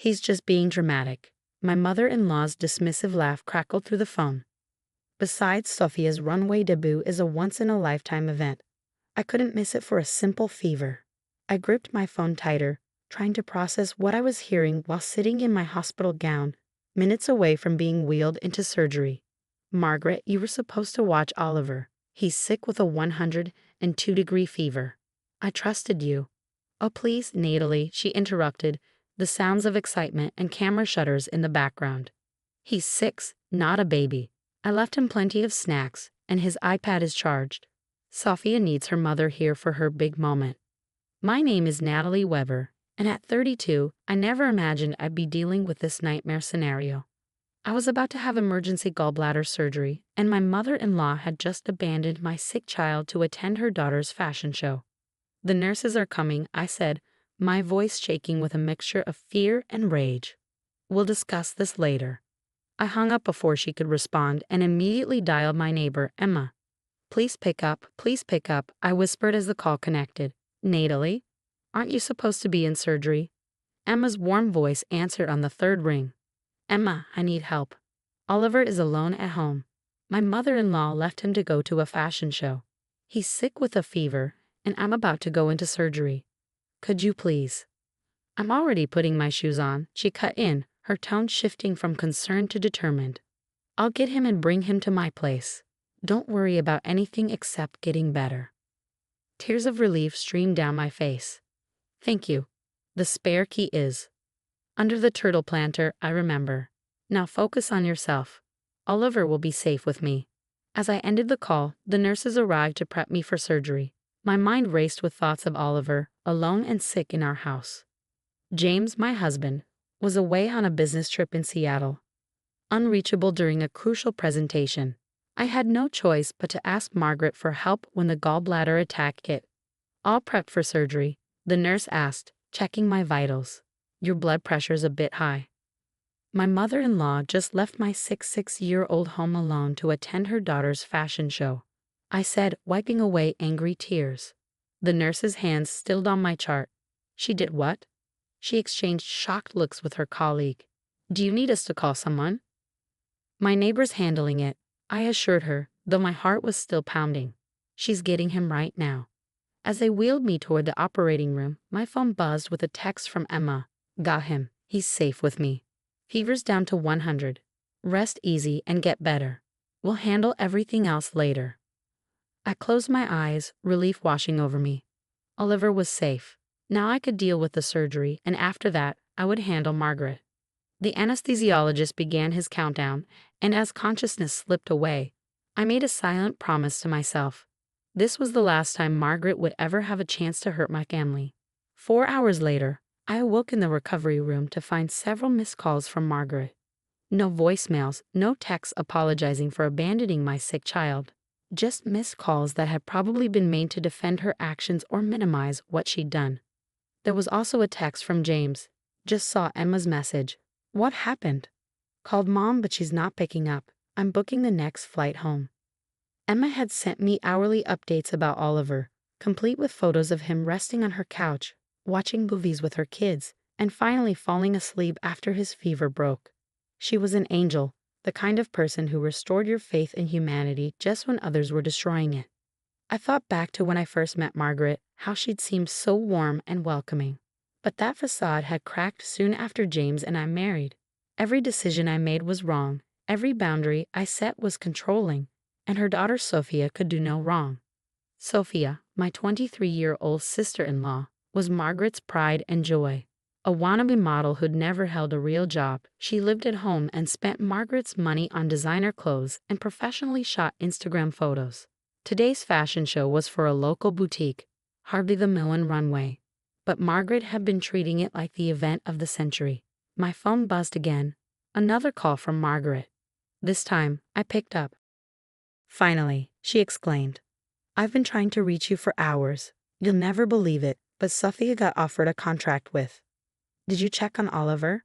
He's just being dramatic. My mother-in-law's dismissive laugh crackled through the phone. Besides, Sophia's runway debut is a once-in-a-lifetime event. I couldn't miss it for a simple fever. I gripped my phone tighter, trying to process what I was hearing while sitting in my hospital gown, minutes away from being wheeled into surgery. Margaret, you were supposed to watch Oliver. He's sick with a 102-degree fever. I trusted you. Oh, please, Natalie, she interrupted, the sounds of excitement and camera shutters in the background. He's 6, not a baby. I left him plenty of snacks, and his iPad is charged. Sophia needs her mother here for her big moment. My name is Natalie Weber, and at 32, I never imagined I'd be dealing with this nightmare scenario. I was about to have emergency gallbladder surgery, and my mother-in-law had just abandoned my sick child to attend her daughter's fashion show. The nurses are coming, I said, my voice shaking with a mixture of fear and rage. We'll discuss this later. I hung up before she could respond and immediately dialed my neighbor, Emma. Please pick up, I whispered as the call connected. Natalie? Aren't you supposed to be in surgery? Emma's warm voice answered on the third ring. Emma, I need help. Oliver is alone at home. My mother-in-law left him to go to a fashion show. He's sick with a fever, and I'm about to go into surgery. Could you please? I'm already putting my shoes on, she cut in, her tone shifting from concerned to determined. I'll get him and bring him to my place. Don't worry about anything except getting better. Tears of relief streamed down my face. Thank you. The spare key is under the turtle planter, I remember. Now focus on yourself. Oliver will be safe with me. As I ended the call, the nurses arrived to prep me for surgery. My mind raced with thoughts of Oliver, alone and sick in our house. James, my husband, was away on a business trip in Seattle, unreachable during a crucial presentation. I had no choice but to ask Margaret for help when the gallbladder attack hit. All prepped for surgery, the nurse asked, checking my vitals. Your blood pressure's a bit high. My mother-in-law just left my 6-year-old home alone to attend her daughter's fashion show, I said, wiping away angry tears. The nurse's hands stilled on my chart. She did what? She exchanged shocked looks with her colleague. Do you need us to call someone? My neighbor's handling it, I assured her, though my heart was still pounding. She's getting him right now. As they wheeled me toward the operating room, my phone buzzed with a text from Emma. Got him. He's safe with me. Fever's down to 100. Rest easy and get better. We'll handle everything else later. I closed my eyes, relief washing over me. Oliver was safe. Now I could deal with the surgery, and after that, I would handle Margaret. The anesthesiologist began his countdown, and as consciousness slipped away, I made a silent promise to myself. This was the last time Margaret would ever have a chance to hurt my family. 4 hours later, I awoke in the recovery room to find several missed calls from Margaret. No voicemails, no texts apologizing for abandoning my sick child. Just missed calls that had probably been made to defend her actions or minimize what she'd done. There was also a text from James. Just saw Emma's message. What happened? Called Mom, but she's not picking up. I'm booking the next flight home. Emma had sent me hourly updates about Oliver, complete with photos of him resting on her couch, watching movies with her kids, and finally falling asleep after his fever broke. She was an angel, the kind of person who restored your faith in humanity just when others were destroying it. I thought back to when I first met Margaret, how she'd seemed so warm and welcoming. But that facade had cracked soon after James and I married. Every decision I made was wrong, every boundary I set was controlling, and her daughter Sophia could do no wrong. Sophia, my 23-year-old sister-in-law, was Margaret's pride and joy. A wannabe model who'd never held a real job, she lived at home and spent Margaret's money on designer clothes and professionally shot Instagram photos. Today's fashion show was for a local boutique, hardly the Milan runway. But Margaret had been treating it like the event of the century. My phone buzzed again. Another call from Margaret. This time, I picked up. Finally, she exclaimed. I've been trying to reach you for hours. You'll never believe it, but Sophia got offered a contract with. Did you check on Oliver?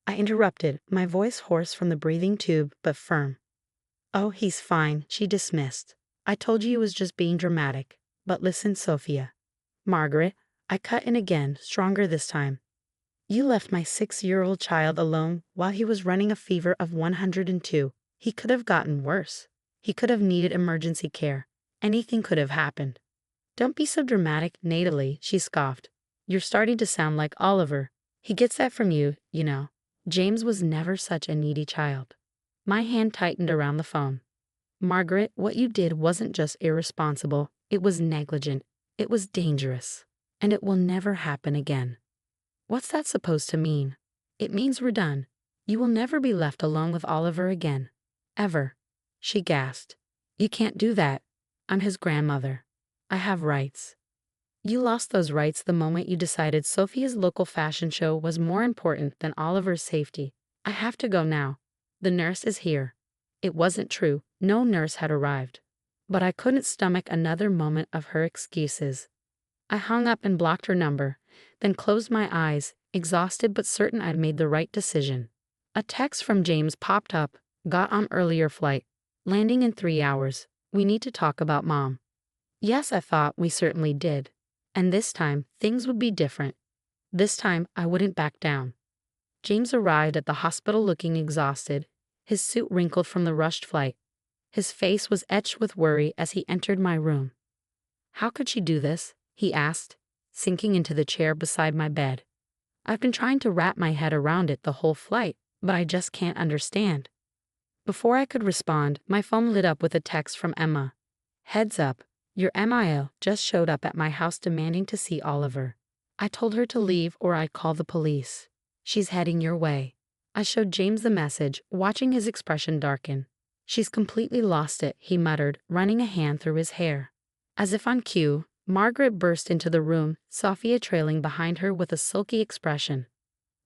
I interrupted, my voice hoarse from the breathing tube but firm. Oh, he's fine, she dismissed. I told you he was just being dramatic. But listen, Sophia. Margaret, I cut in again, stronger this time. You left my 6-year-old child alone while he was running a fever of 102. He could have gotten worse. He could have needed emergency care. Anything could have happened. Don't be so dramatic, Natalie, she scoffed. You're starting to sound like Oliver. He gets that from you, you know. James was never such a needy child. My hand tightened around the phone. Margaret, what you did wasn't just irresponsible, it was negligent, it was dangerous, and it will never happen again. What's that supposed to mean? It means we're done. You will never be left alone with Oliver again. Ever. She gasped. You can't do that. I'm his grandmother. I have rights. You lost those rights the moment you decided Sophia's local fashion show was more important than Oliver's safety. I have to go now. The nurse is here. It wasn't true. No nurse had arrived. But I couldn't stomach another moment of her excuses. I hung up and blocked her number, then closed my eyes, exhausted but certain I'd made the right decision. A text from James popped up. Got on earlier flight. Landing in 3 hours. We need to talk about Mom. Yes, I thought we certainly did. And this time, things would be different. This time, I wouldn't back down. James arrived at the hospital looking exhausted, his suit wrinkled from the rushed flight. His face was etched with worry as he entered my room. How could she do this? He asked, sinking into the chair beside my bed. I've been trying to wrap my head around it the whole flight, but I just can't understand. Before I could respond, my phone lit up with a text from Emma. Heads up, your MIL just showed up at my house demanding to see Oliver. I told her to leave or I'd call the police. She's heading your way. I showed James the message, watching his expression darken. She's completely lost it, he muttered, running a hand through his hair. As if on cue, Margaret burst into the room, Sophia trailing behind her with a sulky expression.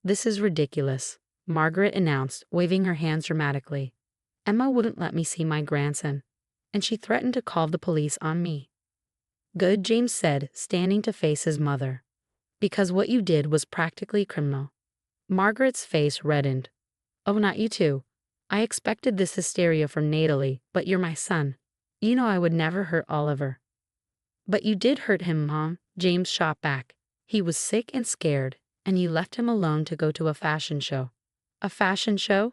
This is ridiculous, Margaret announced, waving her hands dramatically. Emma wouldn't let me see my grandson, and she threatened to call the police on me. Good, James said, standing to face his mother. Because what you did was practically criminal. Margaret's face reddened. Oh, not you too. I expected this hysteria from Natalie, but you're my son. You know I would never hurt Oliver. But you did hurt him, Mom, James shot back. He was sick and scared, and you left him alone to go to a fashion show. A fashion show?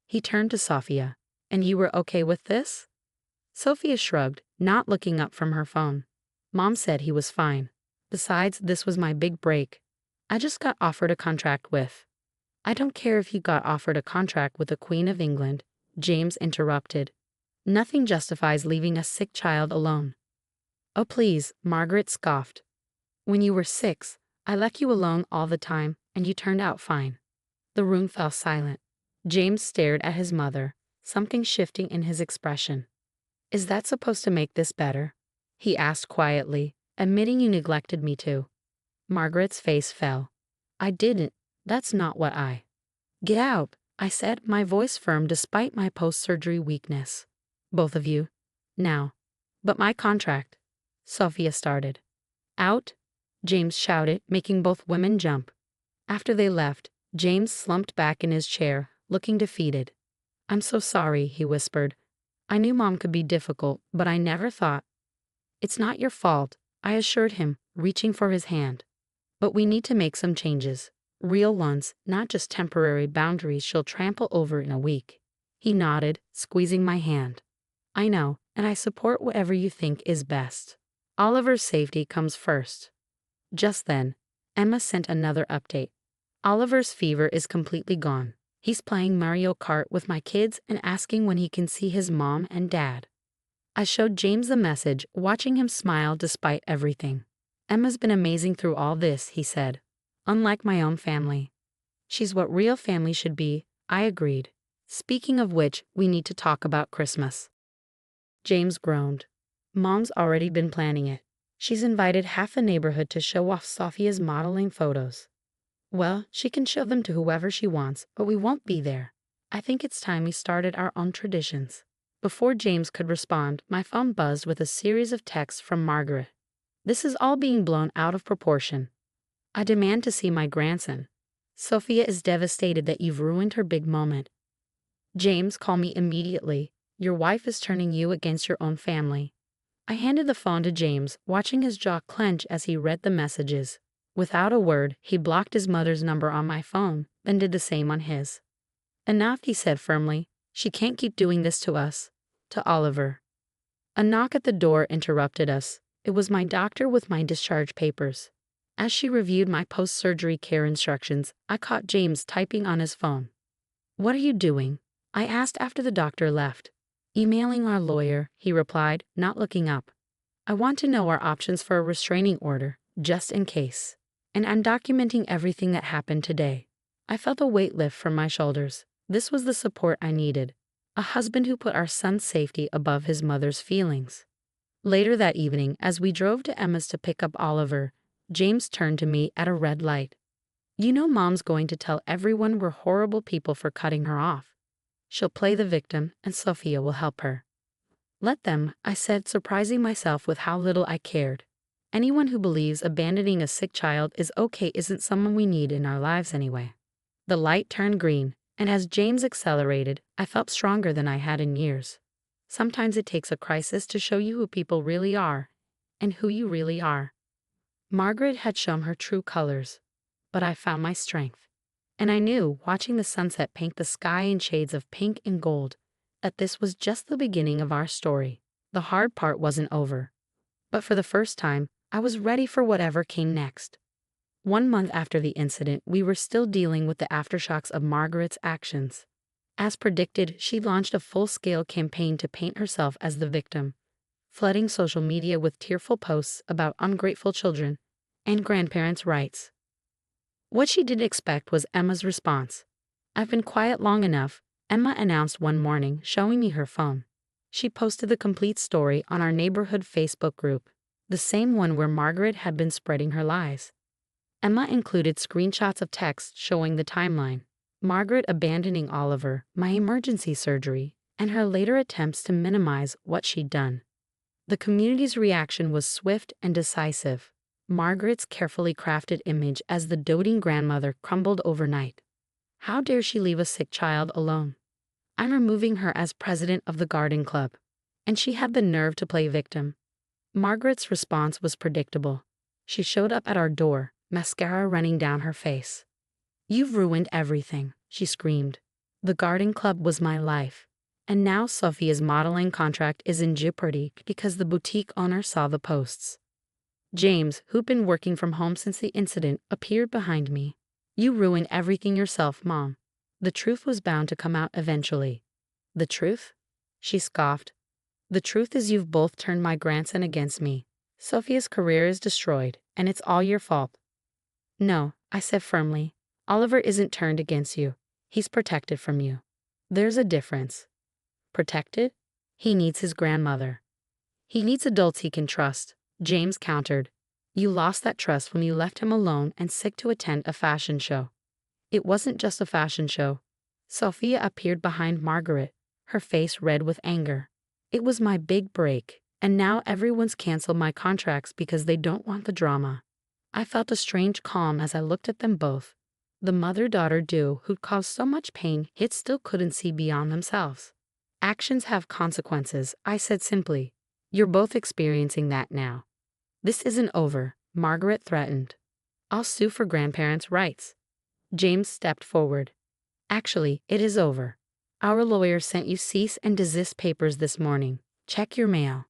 He turned to Sophia. And you were okay with this? Sophia shrugged, not looking up from her phone. Mom said he was fine. Besides, this was my big break. I just got offered a contract with. I don't care if you got offered a contract with the Queen of England, James interrupted. Nothing justifies leaving a sick child alone. Oh please, Margaret scoffed. When you were 6, I left you alone all the time, and you turned out fine. The room fell silent. James stared at his mother, something shifting in his expression. Is that supposed to make this better? He asked quietly, admitting you neglected me too. Margaret's face fell. I didn't. That's not what I. Get out, I said, my voice firm despite my post-surgery weakness. Both of you. Now. But my contract. Sophia started. Out? James shouted, making both women jump. After they left, James slumped back in his chair, looking defeated. I'm so sorry, he whispered. I knew Mom could be difficult, but I never thought. It's not your fault, I assured him, reaching for his hand. But we need to make some changes. Real ones, not just temporary boundaries she'll trample over in a week. He nodded, squeezing my hand. I know, and I support whatever you think is best. Oliver's safety comes first. Just then, Emma sent another update. Oliver's fever is completely gone. He's playing Mario Kart with my kids and asking when he can see his mom and dad. I showed James the message, watching him smile despite everything. Emma's been amazing through all this, he said. Unlike my own family. She's what real family should be, I agreed. Speaking of which, we need to talk about Christmas. James groaned. Mom's already been planning it. She's invited half the neighborhood to show off Sophia's modeling photos. Well, she can show them to whoever she wants, but we won't be there. I think it's time we started our own traditions. Before James could respond, my phone buzzed with a series of texts from Margaret. This is all being blown out of proportion. I demand to see my grandson. Sophia is devastated that you've ruined her big moment. James, call me immediately. Your wife is turning you against your own family. I handed the phone to James, watching his jaw clench as he read the messages. Without a word, he blocked his mother's number on my phone, then did the same on his. Enough, he said firmly. She can't keep doing this to us. To Oliver. A knock at the door interrupted us. It was my doctor with my discharge papers. As she reviewed my post-surgery care instructions, I caught James typing on his phone. "What are you doing?" I asked after the doctor left. "Emailing our lawyer," he replied, not looking up. "I want to know our options for a restraining order, just in case. And I'm documenting everything that happened today." I felt a weight lift from my shoulders. This was the support I needed. A husband who put our son's safety above his mother's feelings. Later that evening, as we drove to Emma's to pick up Oliver, James turned to me at a red light. "You know Mom's going to tell everyone we're horrible people for cutting her off. She'll play the victim, and Sophia will help her." "Let them," I said, surprising myself with how little I cared. Anyone who believes abandoning a sick child is okay isn't someone we need in our lives anyway. The light turned green, and as James accelerated, I felt stronger than I had in years. Sometimes it takes a crisis to show you who people really are, and who you really are. Margaret had shown her true colors, but I found my strength. And I knew, watching the sunset paint the sky in shades of pink and gold, that this was just the beginning of our story. The hard part wasn't over. But for the first time, I was ready for whatever came next. 1 month after the incident, we were still dealing with the aftershocks of Margaret's actions. As predicted, she launched a full-scale campaign to paint herself as the victim, flooding social media with tearful posts about ungrateful children and grandparents' rights. What she didn't expect was Emma's response. "I've been quiet long enough," Emma announced one morning, showing me her phone. She posted the complete story on our neighborhood Facebook group, the same one where Margaret had been spreading her lies. Emma included screenshots of texts showing the timeline: Margaret abandoning Oliver, my emergency surgery, and her later attempts to minimize what she'd done. The community's reaction was swift and decisive. Margaret's carefully crafted image as the doting grandmother crumbled overnight. How dare she leave a sick child alone? I'm removing her as president of the garden club. And she had the nerve to play victim. Margaret's response was predictable. She showed up at our door, mascara running down her face. "You've ruined everything," she screamed. "The garden club was my life. And now Sophia's modeling contract is in jeopardy because the boutique owner saw the posts." James, who'd been working from home since the incident, appeared behind me. "You ruined everything yourself, Mom." The truth was bound to come out eventually. "The truth?" She scoffed. "The truth is you've both turned my grandson against me. Sophia's career is destroyed, and it's all your fault." "No," I said firmly. "Oliver isn't turned against you. He's protected from you. There's a difference." "Protected?" "He needs his grandmother. He needs adults he can trust," James countered. "You lost that trust when you left him alone and sick to attend a fashion show." It wasn't just a fashion show. Sophia appeared behind Margaret, her face red with anger. It was my big break, and now everyone's canceled my contracts because they don't want the drama. I felt a strange calm as I looked at them both. The mother-daughter duo who'd caused so much pain yet still couldn't see beyond themselves. "Actions have consequences," I said simply. "You're both experiencing that now." "This isn't over," Margaret threatened. "I'll sue for grandparents' rights." James stepped forward. "Actually, it is over. Our lawyer sent you cease and desist papers this morning. Check your mail."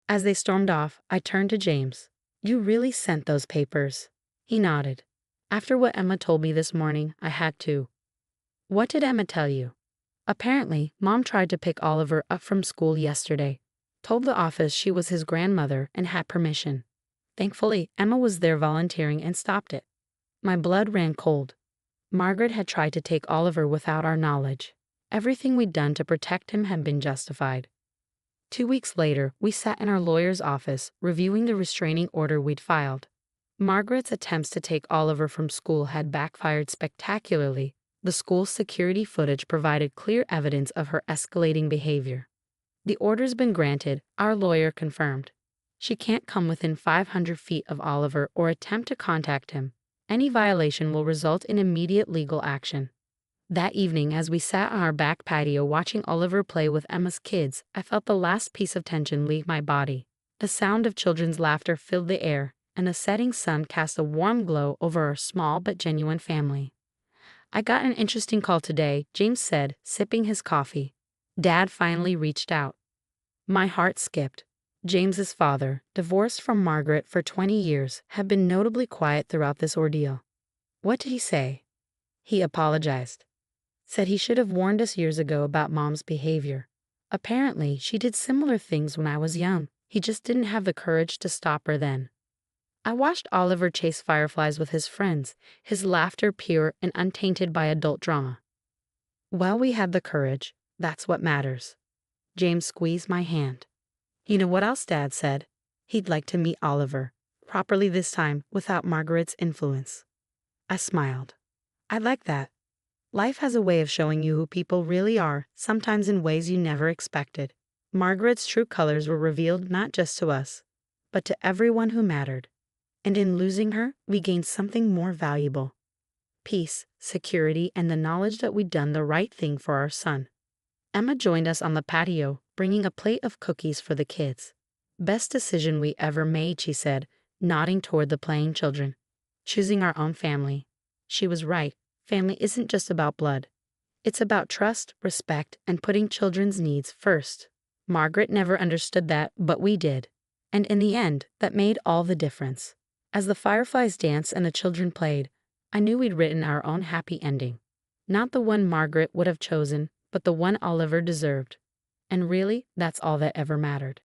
As they stormed off, I turned to James. "You really sent those papers?" He nodded. "After what Emma told me this morning, I had to." "What did Emma tell you?" "Apparently, Mom tried to pick Oliver up from school yesterday. Told the office she was his grandmother and had permission. Thankfully, Emma was there volunteering and stopped it." My blood ran cold. Margaret had tried to take Oliver without our knowledge. Everything we'd done to protect him had been justified. 2 weeks later, we sat in our lawyer's office, reviewing the restraining order we'd filed. Margaret's attempts to take Oliver from school had backfired spectacularly. The school's security footage provided clear evidence of her escalating behavior. "The order's been granted," our lawyer confirmed. "She can't come within 500 feet of Oliver or attempt to contact him. Any violation will result in immediate legal action." That evening, as we sat on our back patio watching Oliver play with Emma's kids, I felt the last piece of tension leave my body. The sound of children's laughter filled the air, and the setting sun cast a warm glow over our small but genuine family. "I got an interesting call today," James said, sipping his coffee. "Dad finally reached out." My heart skipped. James's father, divorced from Margaret for 20 years, had been notably quiet throughout this ordeal. "What did he say?" "He apologized. Said he should have warned us years ago about Mom's behavior. Apparently, she did similar things when I was young. He just didn't have the courage to stop her then." I watched Oliver chase fireflies with his friends, his laughter pure and untainted by adult drama. "Well, we had the courage. That's what matters." James squeezed my hand. "You know what else Dad said? He'd like to meet Oliver, properly this time, without Margaret's influence." I smiled. "I like that. Life has a way of showing you who people really are, sometimes in ways you never expected." Margaret's true colors were revealed not just to us, but to everyone who mattered. And in losing her, we gained something more valuable: peace, security, and the knowledge that we'd done the right thing for our son. Emma joined us on the patio, bringing a plate of cookies for the kids. "Best decision we ever made," she said, nodding toward the playing children. "Choosing our own family." She was right. Family isn't just about blood. It's about trust, respect, and putting children's needs first. Margaret never understood that, but we did. And in the end, that made all the difference. As the fireflies danced and the children played, I knew we'd written our own happy ending. Not the one Margaret would have chosen, but the one Oliver deserved. And really, that's all that ever mattered.